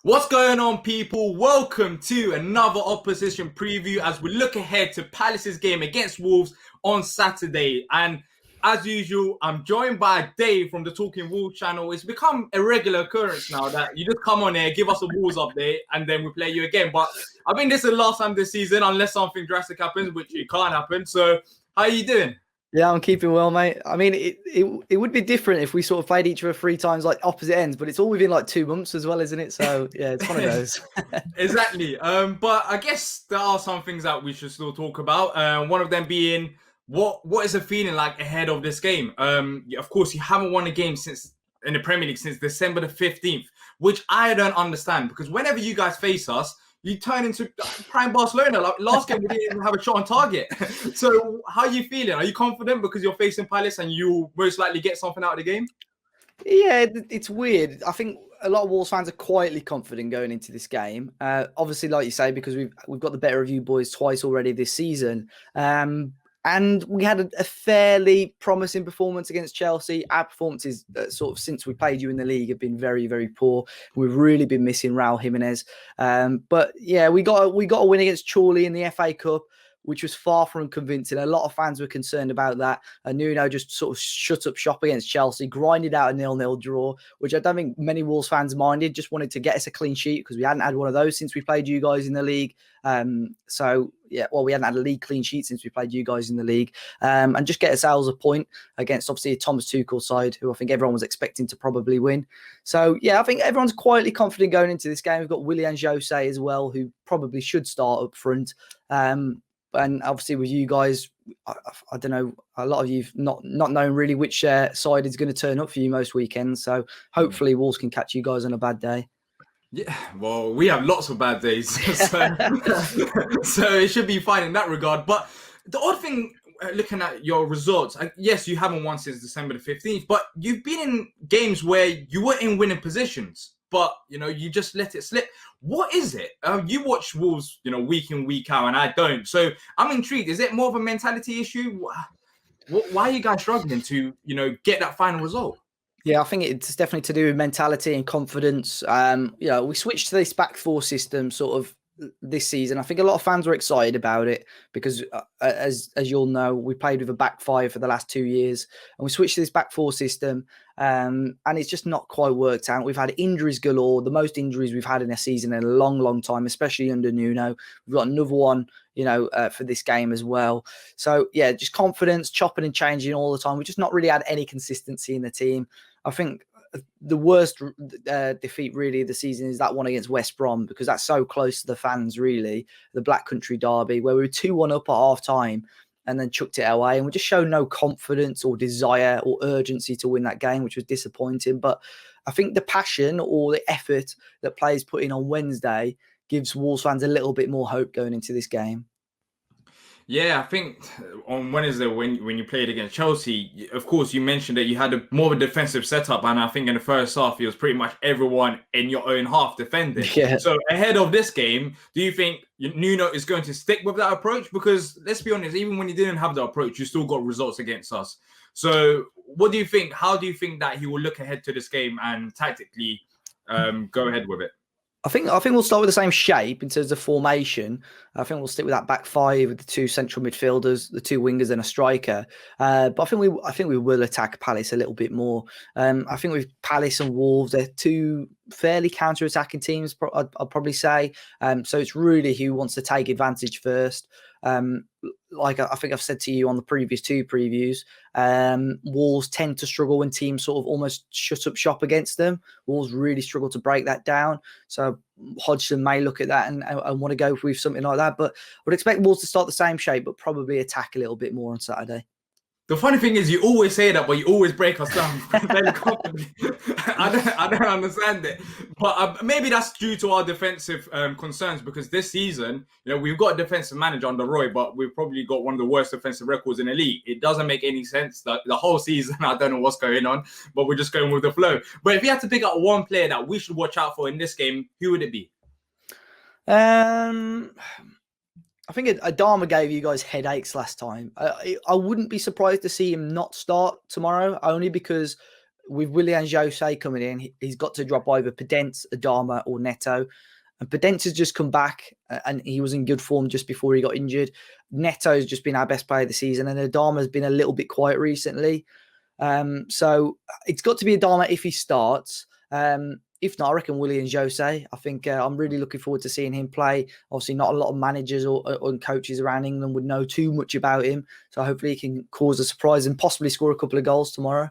What's going on, people? Welcome to another opposition preview as we look ahead to Palace's game against Wolves on Saturday. And as usual, I'm joined by Dave from the Talking Wolves channel. It's become a regular occurrence now that you just come on here, give us a Wolves update, and then we play you again. But I think this is the last time this season, unless something drastic happens, which it can't happen. So, how are you doing? Yeah, I'm keeping well, mate. I mean, it would be different if we sort of played each other 3 times, like opposite ends, but it's all within like 2 months as well, isn't it? So yeah, it's one of those. Exactly. But I guess there are some things that we should still talk about. One of them being what is the feeling like ahead of this game? Of course, you haven't won a game since in the Premier League since December the 15th, which I don't understand because whenever you guys face us, you turn into prime Barcelona. Like last game, we didn't even have a shot on target. So, how are you feeling? Are you confident because you're facing Palace and you most likely get something out of the game? Yeah, it's weird. I think a lot of Wolves fans are quietly confident going into this game. Obviously, like you say, because we've got the better of you boys twice already this season. And we had a fairly promising performance against Chelsea. Our performances, sort of since we played you in the league, have been very, very poor. We've really been missing Raul Jimenez. But yeah, we got a win against Chorley in the FA Cup, which was far from convincing. A lot of fans were concerned about that. And Nuno just sort of shut up shop against Chelsea, grinded out a 0-0 draw, which I don't think many Wolves fans minded. Just wanted to get us a clean sheet because we hadn't had one of those since we played you guys in the league. We hadn't had a league clean sheet since we played you guys in the league. And just get ourselves a point against, obviously, Thomas Tuchel's side, who I think everyone was expecting to probably win. So, yeah, I think everyone's quietly confident going into this game. We've got Willian Jose as well, who probably should start up front. And obviously with you guys, I don't know, a lot of you've not knowing really which side is going to turn up for you most weekends. So hopefully Wolves can catch you guys on a bad day. Yeah, well, we have lots of bad days, so it should be fine in that regard. But the odd thing, looking at your results, yes, you haven't won since December the 15th, but you've been in games where you were in winning positions, but you just let it slip. What is it? You watch Wolves, week in, week out, and I don't. So I'm intrigued. Is it more of a mentality issue? Why are you guys struggling to, get that final result? Yeah, I think it's definitely to do with mentality and confidence. We switched to this back four system sort of this season. I think a lot of fans were excited about it because, as you'll know, we played with a back five for the last 2 years, and we switched to this back four system, and it's just not quite worked out. We've had injuries galore, the most injuries we've had in a season in a long, long time, especially under Nuno. We've got another one, for this game as well. So yeah, just confidence, chopping and changing all the time. We've just not really had any consistency in the team. I think the worst defeat really of the season is that one against West Brom, because that's so close to the fans, really, the Black Country derby, where we were 2-1 up at half time and then chucked it away, and we just showed no confidence or desire or urgency to win that game, which was disappointing. But I think the passion or the effort that players put in on Wednesday gives Wolves fans a little bit more hope going into this game. Yeah, I think on Wednesday when you played against Chelsea, of course you mentioned that you had more of a defensive setup, and I think in the first half it was pretty much everyone in your own half defending. Yeah. So ahead of this game, do you think Nuno is going to stick with that approach? Because let's be honest, even when you didn't have the approach, you still got results against us. So what do you think? How do you think that he will look ahead to this game and tactically go ahead with it? I think we'll start with the same shape in terms of formation. I think we'll stick with that back five with the two central midfielders, the two wingers, and a striker. But I think we will attack Palace a little bit more. I think with Palace and Wolves, they're two fairly counter-attacking teams, I'd probably say. So it's really who wants to take advantage first. Like I think I've said to you on the previous two previews, Wolves tend to struggle when teams sort of almost shut up shop against them. Wolves really struggle to break that down. So Hodgson may look at that and want to go with something like that. But I would expect Wolves to start the same shape, but probably attack a little bit more on Saturday. The funny thing is, you always say that, but you always break us down very confidently. I don't understand it, but maybe that's due to our defensive concerns. Because this season, we've got a defensive manager under Roy, but we've probably got one of the worst defensive records in the league. It doesn't make any sense that the whole season, I don't know what's going on, but we're just going with the flow. But if you had to pick out one player that we should watch out for in this game, who would it be? I think Adama gave you guys headaches last time. I wouldn't be surprised to see him not start tomorrow, only because with Willian Jose coming in, he's got to drop either Podence, Adama, or Neto. And Podence has just come back, and he was in good form just before he got injured. Neto's just been our best player of the season, and Adama's been a little bit quiet recently. So it's got to be Adama if he starts. If not, I reckon Willian Jose. I think I'm really looking forward to seeing him play. Obviously, not a lot of managers or coaches around England would know too much about him. So hopefully he can cause a surprise and possibly score a couple of goals tomorrow.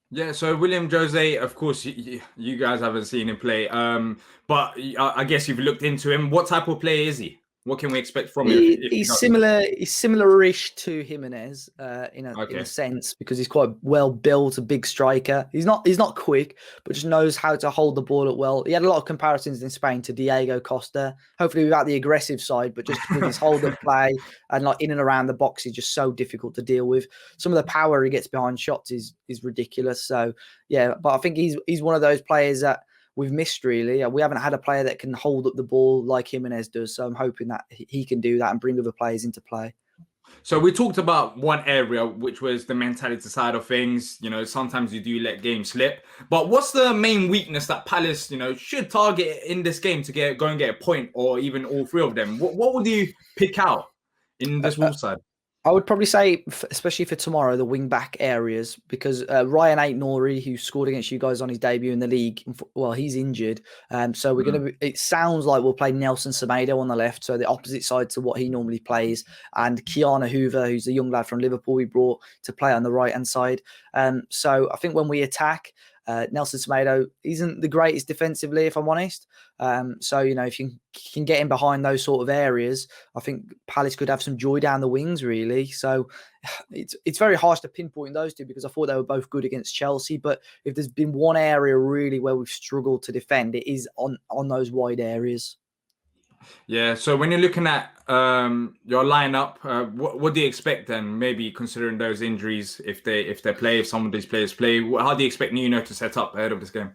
Yeah, so William Jose, of course, you guys haven't seen him play, but I guess you've looked into him. What type of player is he? What can we expect from him? He's similar. He's similar-ish to Jimenez in a sense, because he's quite well built, a big striker. He's not quick, but just knows how to hold the ball up well. He had a lot of comparisons in Spain to Diego Costa. Hopefully without the aggressive side, but just with his hold-up play and like in and around the box, he's just so difficult to deal with. Some of the power he gets behind shots is ridiculous. So yeah, but I think he's one of those players that we've missed, really. We haven't had a player that can hold up the ball like Jimenez does. So I'm hoping that he can do that and bring other players into play. So we talked about one area, which was the mentality side of things. You know, sometimes you do let games slip. But what's the main weakness that Palace, should target in this game to go and get a point, or even all three of them? What would you pick out in this Wolves side? I would probably say, especially for tomorrow, the wing-back areas, because Ryan Ait-Nouri, who scored against you guys on his debut in the league, well, he's injured. So we're going to. It sounds like we'll play Nelson Semedo on the left, so the opposite side to what he normally plays, and Keanu Hoover, who's a young lad from Liverpool, we brought to play on the right-hand side. So I think when we attack, Nelson Semedo isn't the greatest defensively, if I'm honest. So, if you can get in behind those sort of areas, I think Palace could have some joy down the wings, really. So it's very harsh to pinpoint those two, because I thought they were both good against Chelsea. But if there's been one area really where we've struggled to defend, it is on those wide areas. Yeah, so when you're looking at your lineup, what do you expect then? Maybe considering those injuries, if some of these players play, how do you expect Nuno to set up ahead of this game?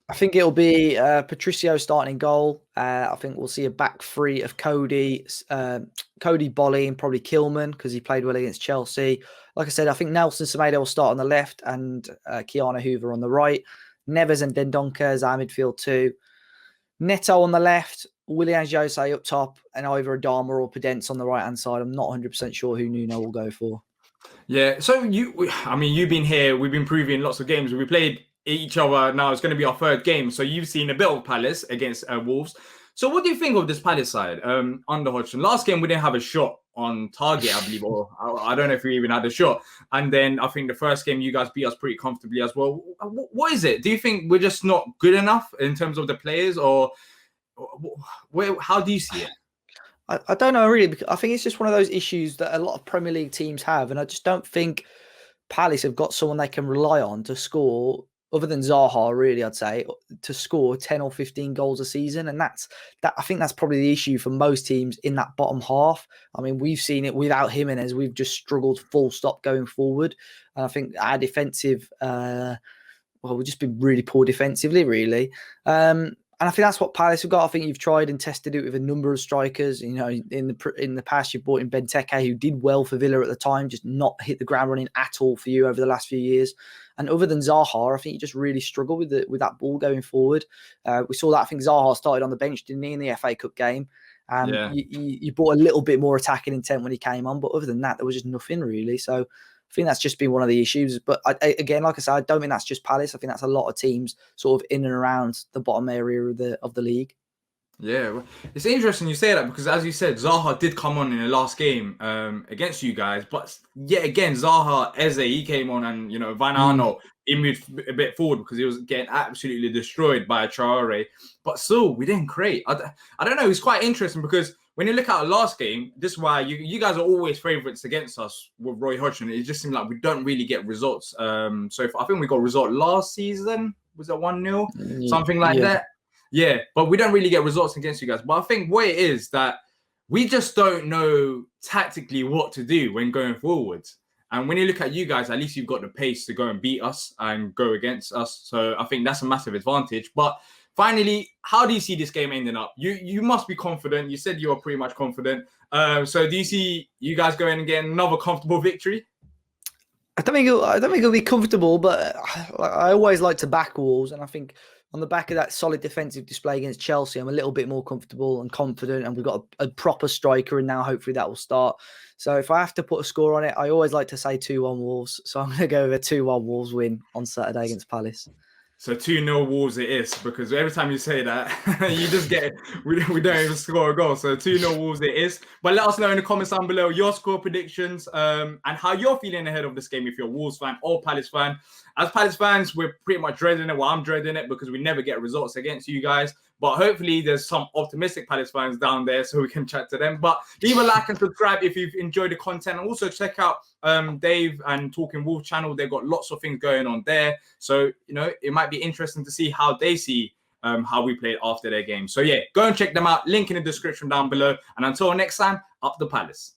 I think it'll be Patricio starting in goal. I think we'll see a back three of Cody, Bolly, and probably Kilman, because he played well against Chelsea. Like I said, I think Nelson Semedo will start on the left, and Keanu Hoover on the right. Neves and Dendoncker as our midfield too. Neto on the left, Willian Jose up top, and either Adama or Podence on the right-hand side. I'm not 100% sure who Nuno will go for. Yeah, so you've been here. We've been previewing lots of games. We played each other now. It's going to be our third game. So you've seen a bit of Palace against Wolves. So what do you think of this Palace side under Hodgson? Last game, we didn't have a shot on target, I believe, or I don't know if we even had a shot. And then I think the first game, you guys beat us pretty comfortably as well. What is it? Do you think we're just not good enough in terms of the players, or how do you see it? I don't know, really, because I think it's just one of those issues that a lot of Premier League teams have. And I just don't think Palace have got someone they can rely on to score, other than Zaha, really, I'd say, to score 10 or 15 goals a season. And I think that's probably the issue for most teams in that bottom half. I mean, we've seen it without Jimenez. We've just struggled full stop going forward. And I think our defensive, we've just been really poor defensively, really. And I think that's what Palace have got. I think you've tried and tested it with a number of strikers. In the past, you've brought in Benteke, who did well for Villa at the time, just not hit the ground running at all for you over the last few years. And other than Zaha, I think you just really struggle with that ball going forward. We saw that. I think Zaha started on the bench, didn't he, in the FA Cup game? You brought a little bit more attacking intent when he came on, but other than that, there was just nothing really. So I think that's just been one of the issues. But again, like I said, I don't think that's just Palace. I think that's a lot of teams sort of in and around the bottom area of the league. Yeah, well, it's interesting you say that, because as you said, Zaha did come on in the last game against you guys. But yet again, Zaha, Eze, he came on, and Van Arno, he moved a bit forward because he was getting absolutely destroyed by Traore. But still, we didn't create. I don't know. It's quite interesting because when you look at our last game, this is why you guys are always favourites against us with Roy Hodgson. It just seems like we don't really get results. I think we got a result last season. Was it 1-0? Something like that. Yeah, but we don't really get results against you guys. But I think what it is that we just don't know tactically what to do when going forwards. And when you look at you guys, at least you've got the pace to go and beat us and go against us. So I think that's a massive advantage. But finally, how do you see this game ending up? You must be confident. You said you are pretty much confident. So do you see you guys going and getting another comfortable victory? I don't think it'll be comfortable, but I always like to back Wolves, and I think on the back of that solid defensive display against Chelsea, I'm a little bit more comfortable and confident, and we've got a proper striker, and now hopefully that will start. So if I have to put a score on it, I always like to say 2-1 Wolves. So I'm going to go with a 2-1 Wolves win on Saturday against Palace. So 2-0 Wolves it is, because every time you say that, you just get we don't even score a goal. So 2-0 Wolves it is. But let us know in the comments down below your score predictions and how you're feeling ahead of this game if you're a Wolves fan or Palace fan. As Palace fans, we're pretty much dreading it. Well, I'm dreading it because we never get results against you guys. But hopefully there's some optimistic Palace fans down there so we can chat to them. But leave a like and subscribe if you've enjoyed the content. And also check out Dave and Talking Wolf channel. They've got lots of things going on there. So, you know, it might be interesting to see how they see how we played after their game. So, yeah, go and check them out. Link in the description down below. And until next time, up the Palace.